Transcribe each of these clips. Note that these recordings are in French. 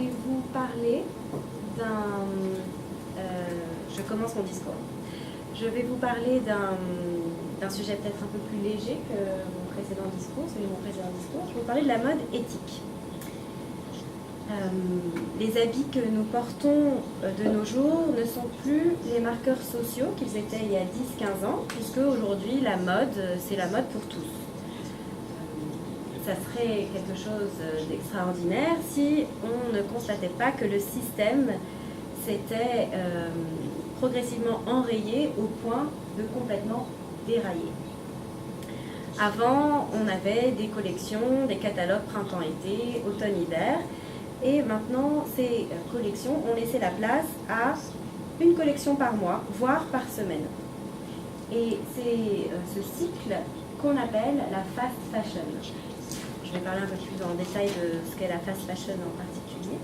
vais vous parler d'un... je commence mon discours. Je vais vous parler d'un sujet peut-être un peu plus léger que mon précédent discours, celui de mon précédent discours. Je vais vous parler de la mode éthique. Les habits que nous portons de nos jours ne sont plus les marqueurs sociaux qu'ils étaient il y a 10-15 ans, puisque aujourd'hui la mode, c'est la mode pour tous. Ça serait quelque chose d'extraordinaire si on ne constatait pas que le système s'était progressivement enrayé au point de complètement dérailler. Avant, on avait des collections, des catalogues printemps-été, automne-hiver, et maintenant, ces collections ont laissé la place à une collection par mois, voire par semaine. Et c'est ce cycle qu'on appelle la fast fashion. Je vais parler un peu plus en détail de ce qu'est la fast fashion en particulier.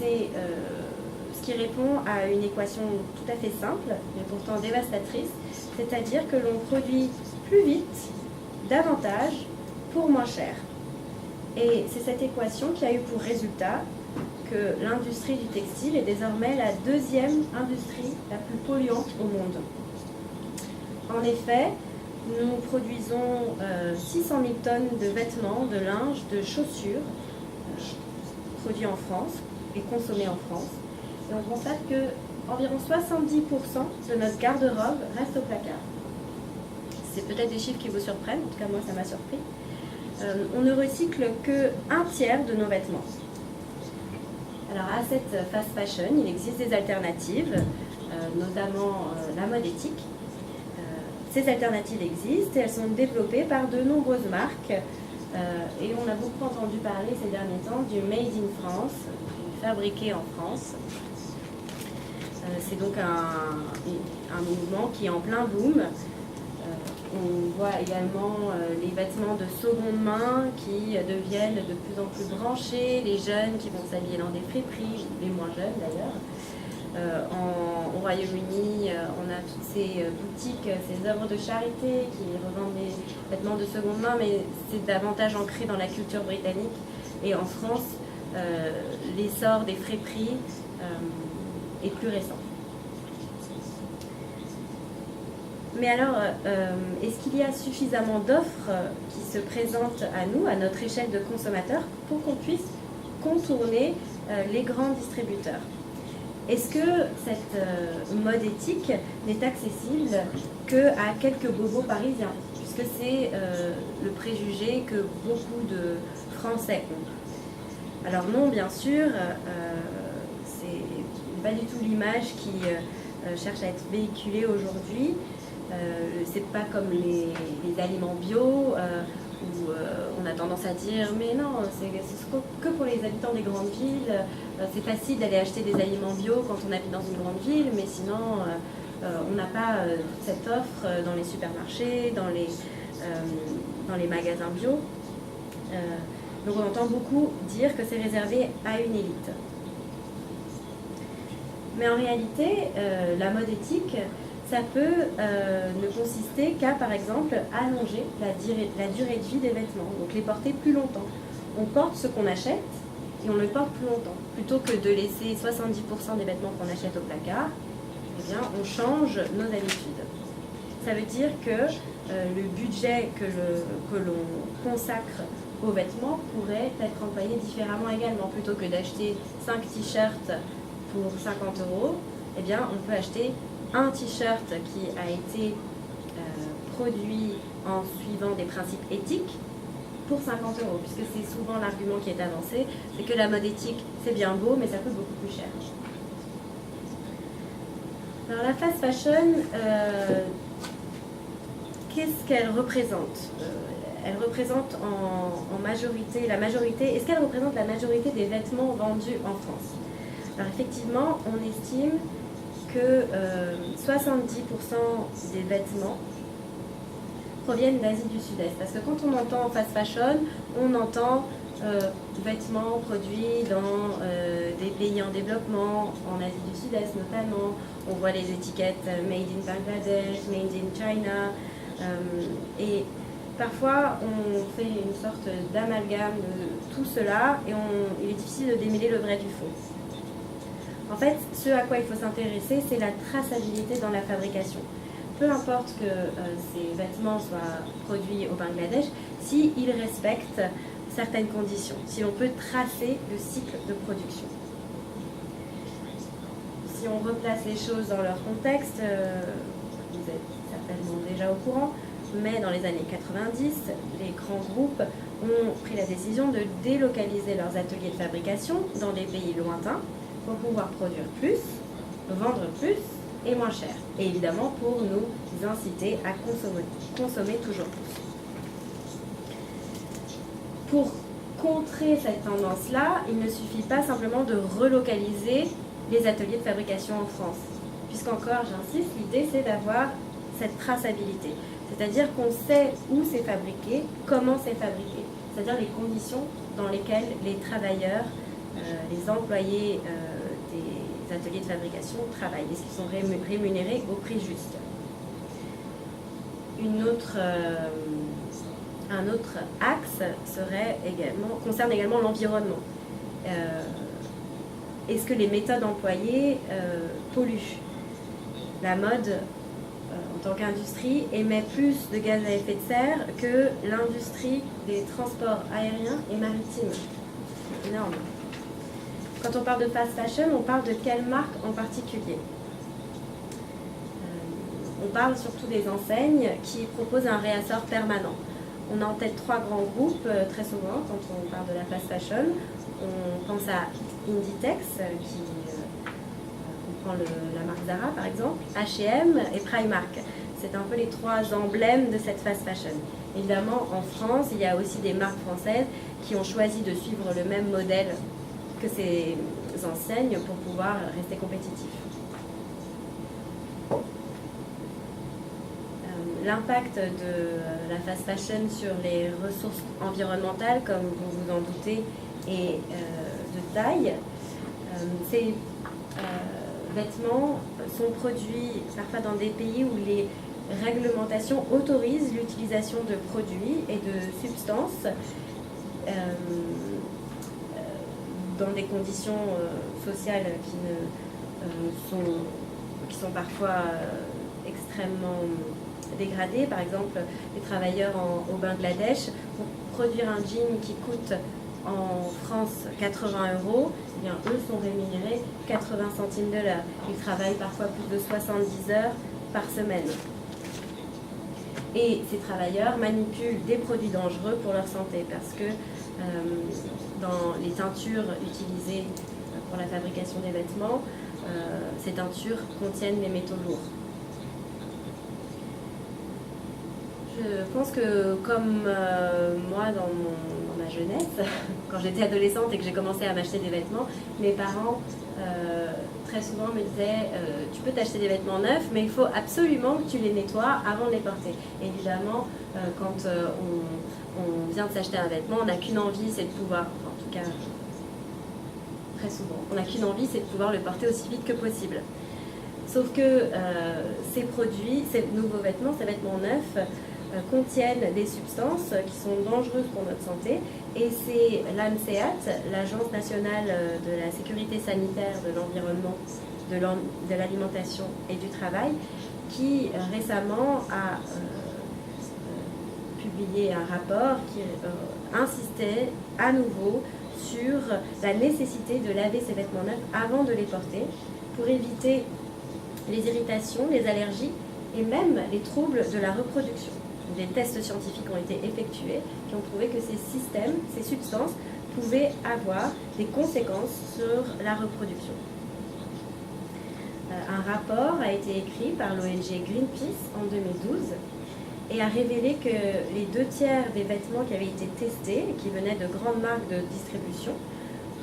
C'est ce qui répond à une équation tout à fait simple, mais pourtant dévastatrice, c'est-à-dire que l'on produit plus vite, davantage, pour moins cher. Et c'est cette équation qui a eu pour résultat que l'industrie du textile est désormais la deuxième industrie la plus polluante au monde. En effet, nous produisons 600 000 tonnes de vêtements, de linge, de chaussures produits en France et consommés en France. Et on constate que environ 70% de notre garde-robe reste au placard. C'est peut-être des chiffres qui vous surprennent, en tout cas moi ça m'a surpris. On ne recycle que 1/3 de nos vêtements. Alors à cette fast fashion, il existe des alternatives, notamment la mode éthique. Ces alternatives existent et elles sont développées par de nombreuses marques. Et on a beaucoup entendu parler ces derniers temps du Made in France, fabriqué en France. C'est donc un mouvement qui est en plein boom. On voit également les vêtements de seconde main qui deviennent de plus en plus branchés, les jeunes qui vont s'habiller dans des friperies, les moins jeunes d'ailleurs. Au Royaume-Uni, on a toutes ces boutiques, ces œuvres de charité qui revendent des vêtements de seconde main, mais c'est davantage ancré dans la culture britannique. Et en France, l'essor des friperies est plus récent. Mais alors, est-ce qu'il y a suffisamment d'offres qui se présentent à nous, à notre échelle de consommateurs, pour qu'on puisse contourner les grands distributeurs? Est-ce que cette mode éthique n'est accessible qu'à quelques bobos parisiens, puisque c'est le préjugé que beaucoup de Français ont? Alors non, bien sûr, c'est pas du tout l'image qui cherche à être véhiculée aujourd'hui. C'est pas comme les aliments bio où on a tendance à dire mais non, c'est que pour les habitants des grandes villes. C'est facile d'aller acheter des aliments bio quand on habite dans une grande ville, mais sinon on n'a pas toute cette offre dans les supermarchés, dans les magasins bio. Donc on entend beaucoup dire que c'est réservé à une élite. Mais en réalité, la mode éthique, ça peut ne consister qu'à, par exemple, allonger la durée de vie des vêtements, donc les porter plus longtemps. On porte ce qu'on achète et on le porte plus longtemps. Plutôt que de laisser 70% des vêtements qu'on achète au placard, eh bien, on change nos habitudes. Ça veut dire que le budget que l'on consacre aux vêtements pourrait être employé différemment également. Plutôt que d'acheter 5 t-shirts pour 50 €, eh bien, on peut acheter un t-shirt qui a été produit en suivant des principes éthiques pour 50 €, puisque c'est souvent l'argument qui est avancé, c'est que la mode éthique, c'est bien beau, mais ça coûte beaucoup plus cher. Alors la fast fashion, qu'est-ce qu'elle représente? Elle représente en majorité, est-ce qu'elle représente la majorité des vêtements vendus en France? Alors effectivement, on estime que 70% des vêtements proviennent d'Asie du Sud-Est. Parce que quand on entend fast fashion, on entend vêtements produits dans des pays en développement, en Asie du Sud-Est notamment. On voit les étiquettes Made in Bangladesh, Made in China. Et parfois on fait une sorte d'amalgame de tout cela et il est difficile de démêler le vrai du faux. En fait, ce à quoi il faut s'intéresser, c'est la traçabilité dans la fabrication. Peu importe que ces vêtements soient produits au Bangladesh, s'ils respectent certaines conditions, si l'on peut tracer le cycle de production. Si on replace les choses dans leur contexte, vous êtes certainement déjà au courant, mais dans les années 90, les grands groupes ont pris la décision de délocaliser leurs ateliers de fabrication dans des pays lointains pour pouvoir produire plus, vendre plus et moins cher. Et évidemment pour nous inciter à consommer toujours plus. Pour contrer cette tendance-là, il ne suffit pas simplement de relocaliser les ateliers de fabrication en France. Puisqu'encore, j'insiste, l'idée c'est d'avoir cette traçabilité. C'est-à-dire qu'on sait où c'est fabriqué, comment c'est fabriqué. C'est-à-dire les conditions dans lesquelles les travailleurs, les employés des ateliers de fabrication travaillent. Est-ce qu'ils sont rémunérés au prix juste? Un autre axe concerne également l'environnement. Est-ce que les méthodes employées polluent? La mode, en tant qu'industrie, émet plus de gaz à effet de serre que l'industrie des transports aériens et maritimes. C'est énorme. Quand on parle de fast fashion, on parle de quelle marque en particulier? On parle surtout des enseignes qui proposent un réassort permanent. On a en tête 3 grands groupes très souvent quand on parle de la fast fashion. On pense à Inditex, qui comprend la marque Zara par exemple, H&M et Primark. C'est un peu les 3 emblèmes de cette fast fashion. Évidemment, en France, il y a aussi des marques françaises qui ont choisi de suivre le même modèle que ces enseignes pour pouvoir rester compétitifs. L'impact de la fast fashion sur les ressources environnementales, comme vous vous en doutez, est de taille. Ces vêtements sont produits parfois dans des pays où les réglementations autorisent l'utilisation de produits et de substances dans des conditions sociales qui sont parfois extrêmement dégradées. Par exemple, les travailleurs au Bangladesh, pour produire un jean qui coûte en France 80 €, eh bien, eux sont rémunérés 80 centimes de l'heure. Ils travaillent parfois plus de 70 heures par semaine. Et ces travailleurs manipulent des produits dangereux pour leur santé parce que dans les teintures utilisées pour la fabrication des vêtements, ces teintures contiennent des métaux lourds. Je pense que comme moi dans ma jeunesse, quand j'étais adolescente et que j'ai commencé à m'acheter des vêtements, mes parents très souvent me disaient tu peux t'acheter des vêtements neufs, mais il faut absolument que tu les nettoies avant de les porter. Évidemment, quand on vient de s'acheter un vêtement, on n'a qu'une envie, c'est de pouvoir, enfin, en tout cas très souvent, on n'a qu'une envie, c'est de pouvoir le porter aussi vite que possible. Sauf que ces produits, ces nouveaux vêtements, ces vêtements neufs, contiennent des substances qui sont dangereuses pour notre santé, et c'est l'ANSEAT, l'Agence nationale de la sécurité sanitaire de l'environnement, de l'alimentation et du travail, qui récemment a publié un rapport qui insistait à nouveau sur la nécessité de laver ces vêtements neufs avant de les porter pour éviter les irritations, les allergies et même les troubles de la reproduction. Des tests scientifiques ont été effectués qui ont prouvé que ces systèmes, ces substances, pouvaient avoir des conséquences sur la reproduction. Un rapport a été écrit par l'ONG Greenpeace en 2012 et a révélé que les 2/3 des vêtements qui avaient été testés, qui venaient de grandes marques de distribution,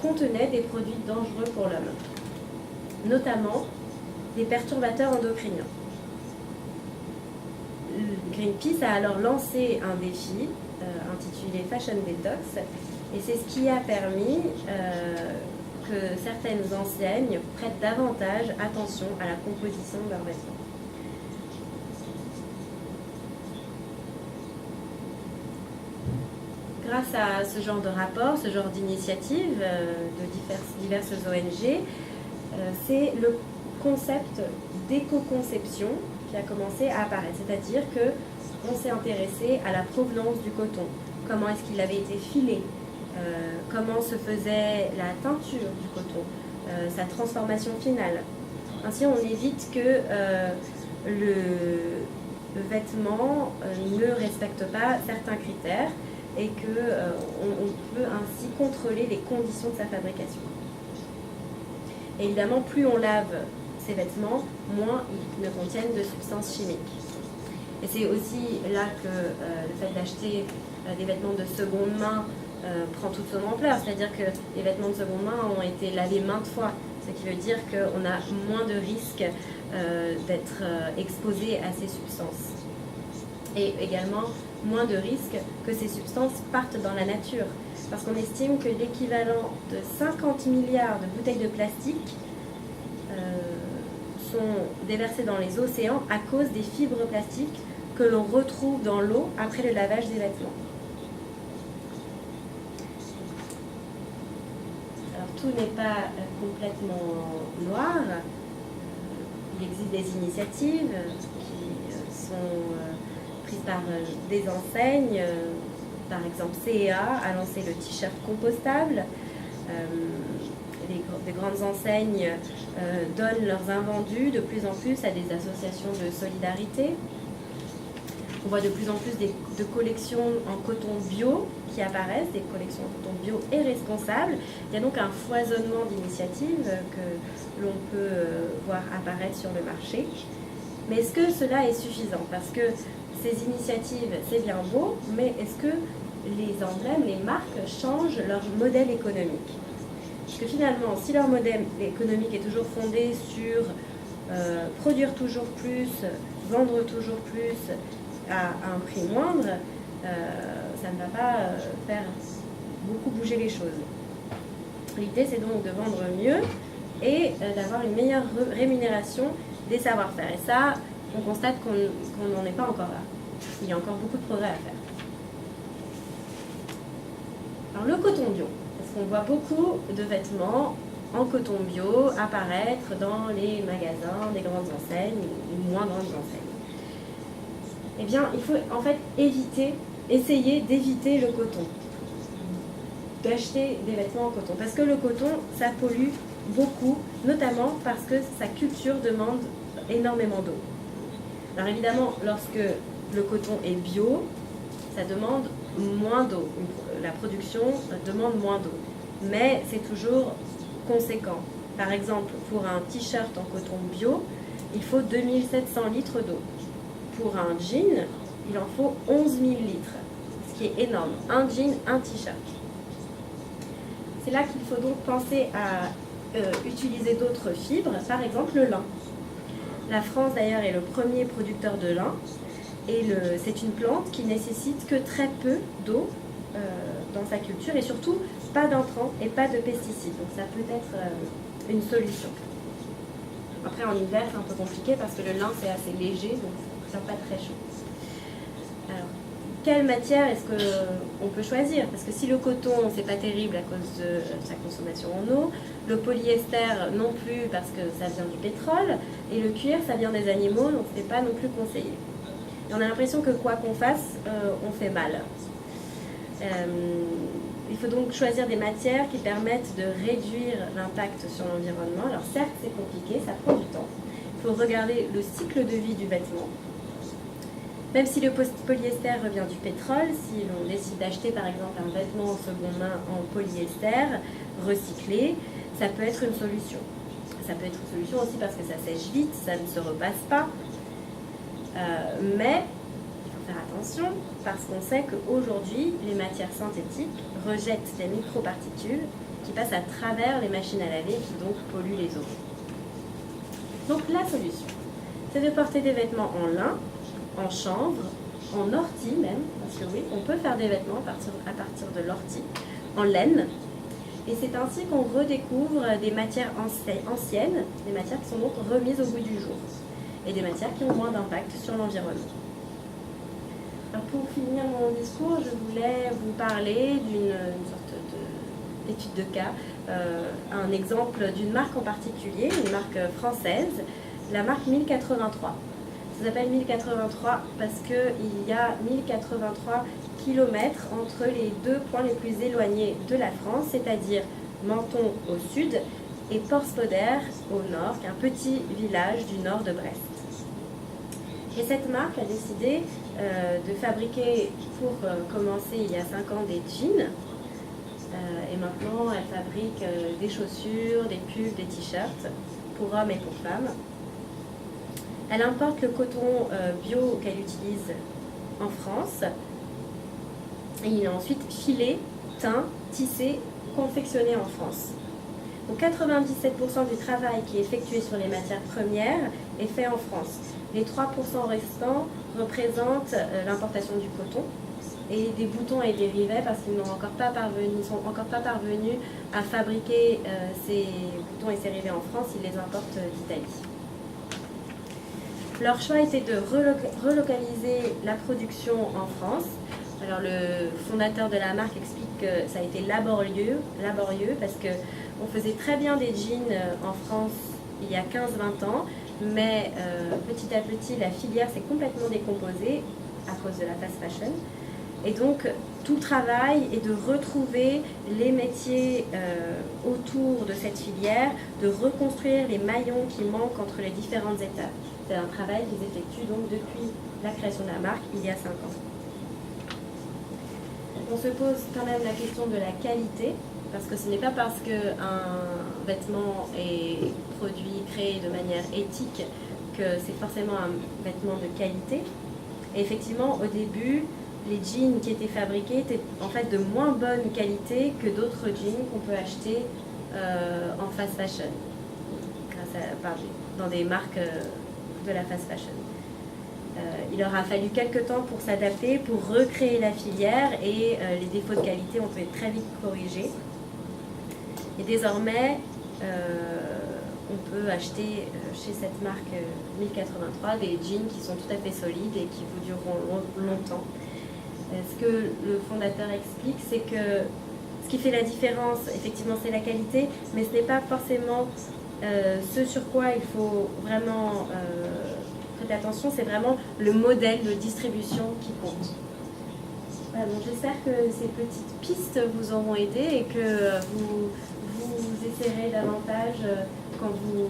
contenaient des produits dangereux pour l'homme, notamment des perturbateurs endocriniens. Greenpeace a alors lancé un défi intitulé Fashion Detox, et c'est ce qui a permis que certaines enseignes prêtent davantage attention à la composition de leurs vêtements. grâce à ce genre de rapport, ce genre d'initiative de diverses ONG, c'est le concept d'éco-conception qui a commencé à apparaître. C'est-à-dire qu'on s'est intéressé à la provenance du coton. Comment est-ce qu'il avait été filé, comment se faisait la teinture du coton, sa transformation finale. Ainsi, on évite que le vêtement ne respecte pas certains critères et qu'on peut ainsi contrôler les conditions de sa fabrication. Et évidemment, plus on lave ces vêtements, moins ils ne contiennent de substances chimiques. Et c'est aussi là que le fait d'acheter des vêtements de seconde main prend toute son ampleur. C'est-à-dire que les vêtements de seconde main ont été lavés maintes fois, ce qui veut dire qu'on a moins de risques d'être exposé à ces substances. Et également moins de risques que ces substances partent dans la nature. Parce qu'on estime que l'équivalent de 50 milliards de bouteilles de plastique sont déversées dans les océans à cause des fibres plastiques que l'on retrouve dans l'eau après le lavage des vêtements. Alors tout n'est pas complètement noir. Il existe des initiatives qui sont prises par des enseignes. Par exemple, CEA a lancé le t-shirt compostable. Des grandes enseignes donnent leurs invendus de plus en plus à des associations de solidarité. On voit de plus en plus de collections en coton bio qui apparaissent, des collections en coton bio et responsables. Il y a donc un foisonnement d'initiatives que l'on peut voir apparaître sur le marché. Mais est-ce que cela est suffisant? Parce que ces initiatives, c'est bien beau, mais est-ce que les emblèmes, les marques changent leur modèle économique? Parce que finalement, si leur modèle économique est toujours fondé sur produire toujours plus, vendre toujours plus à un prix moindre, ça ne va pas faire beaucoup bouger les choses. L'idée, c'est donc de vendre mieux et d'avoir une meilleure rémunération des savoir-faire. Et ça, on constate qu'on n'en est pas encore là. Il y a encore beaucoup de progrès à faire. Alors le coton bio, parce qu'on voit beaucoup de vêtements en coton bio apparaître dans les magasins des grandes enseignes ou moins grandes enseignes. Eh bien, il faut en fait essayer d'éviter le coton, d'acheter des vêtements en coton. Parce que le coton, ça pollue beaucoup, notamment parce que sa culture demande énormément d'eau. Alors évidemment, lorsque le coton est bio, ça demande moins d'eau. La production demande moins d'eau. Mais c'est toujours conséquent. Par exemple, pour un t-shirt en coton bio, il faut 2700 litres d'eau. Pour un jean, il en faut 11 000 litres, ce qui est énorme. Un jean, un t-shirt. C'est là qu'il faut donc penser à utiliser d'autres fibres, par exemple le lin. La France d'ailleurs est le premier producteur de lin et c'est une plante qui nécessite que très peu d'eau dans sa culture et surtout pas d'intrants et pas de pesticides. Donc ça peut être une solution. Après en hiver c'est un peu compliqué parce que le lin c'est assez léger donc ça ne pas très chaud. Alors, quelle matière est-ce qu'on peut choisir? Parce que si le coton, c'est pas terrible à cause de sa consommation en eau, le polyester non plus parce que ça vient du pétrole, et le cuir, ça vient des animaux, donc c'est pas non plus conseillé. Et on a l'impression que quoi qu'on fasse, on fait mal. Il faut donc choisir des matières qui permettent de réduire l'impact sur l'environnement. Alors certes, c'est compliqué, ça prend du temps. Il faut regarder le cycle de vie du vêtement. Même si le polyester revient du pétrole, si l'on décide d'acheter par exemple un vêtement en seconde main en polyester recyclé, ça peut être une solution. Ça peut être une solution aussi parce que ça sèche vite, ça ne se repasse pas. Mais il faut faire attention parce qu'on sait qu'aujourd'hui, les matières synthétiques rejettent des microparticules qui passent à travers les machines à laver et qui donc polluent les eaux. Donc la solution, c'est de porter des vêtements en lin, en chanvre, en ortie même, parce que oui, on peut faire des vêtements à partir de l'ortie, en laine. Et c'est ainsi qu'on redécouvre des matières anciennes, des matières qui sont donc remises au goût du jour, et des matières qui ont moins d'impact sur l'environnement. Alors pour finir mon discours, je voulais vous parler d'une sorte d'étude de cas, un exemple d'une marque en particulier, une marque française, la marque 1083. Ça s'appelle 1083 parce qu'il y a 1083 kilomètres entre les deux points les plus éloignés de la France, c'est-à-dire Menton au sud et Port-Spodère au nord, qui est un petit village du nord de Brest. Et cette marque a décidé de fabriquer, pour commencer il y a 5 ans, des jeans. Et maintenant, elle fabrique des chaussures, des pulls, des t-shirts pour hommes et pour femmes. Elle importe le coton bio qu'elle utilise en France. Et il est ensuite filé, teint, tissé, confectionné en France. Donc 97% du travail qui est effectué sur les matières premières est fait en France. Les 3% restants représentent l'importation du coton et des boutons et dérivés parce qu'ils sont encore pas parvenus à fabriquer ces boutons et ces dérivés en France, ils les importent d'Italie. Leur choix était de relocaliser la production en France. Alors le fondateur de la marque explique que ça a été laborieux parce qu'on faisait très bien des jeans en France il y a 15-20 ans, mais petit à petit la filière s'est complètement décomposée à cause de la fast fashion. Et donc tout le travail est de retrouver les métiers autour de cette filière, de reconstruire les maillons qui manquent entre les différentes étapes. C'est un travail qu'ils effectuent donc depuis la création de la marque il y a 5 ans. On se pose quand même la question de la qualité, parce que ce n'est pas parce qu'un vêtement est produit, créé de manière éthique, que c'est forcément un vêtement de qualité. Et effectivement, au début, les jeans qui étaient fabriqués étaient en fait de moins bonne qualité que d'autres jeans qu'on peut acheter en fast fashion, dans des marques de la fast fashion. Il aura fallu quelques temps pour s'adapter, pour recréer la filière et les défauts de qualité ont été très vite corrigés. Et désormais, on peut acheter chez cette marque 1083 des jeans qui sont tout à fait solides et qui vous dureront longtemps. Ce que le fondateur explique, c'est que ce qui fait la différence, effectivement, c'est la qualité, mais ce n'est pas forcément ce sur quoi il faut vraiment prêter attention, c'est vraiment le modèle de distribution qui compte. Voilà, donc j'espère que ces petites pistes vous auront aidé et que vous essaierez davantage quand vous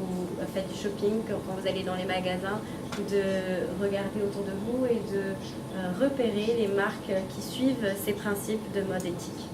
faites du shopping, quand vous allez dans les magasins, de regarder autour de vous et de repérer les marques qui suivent ces principes de mode éthique.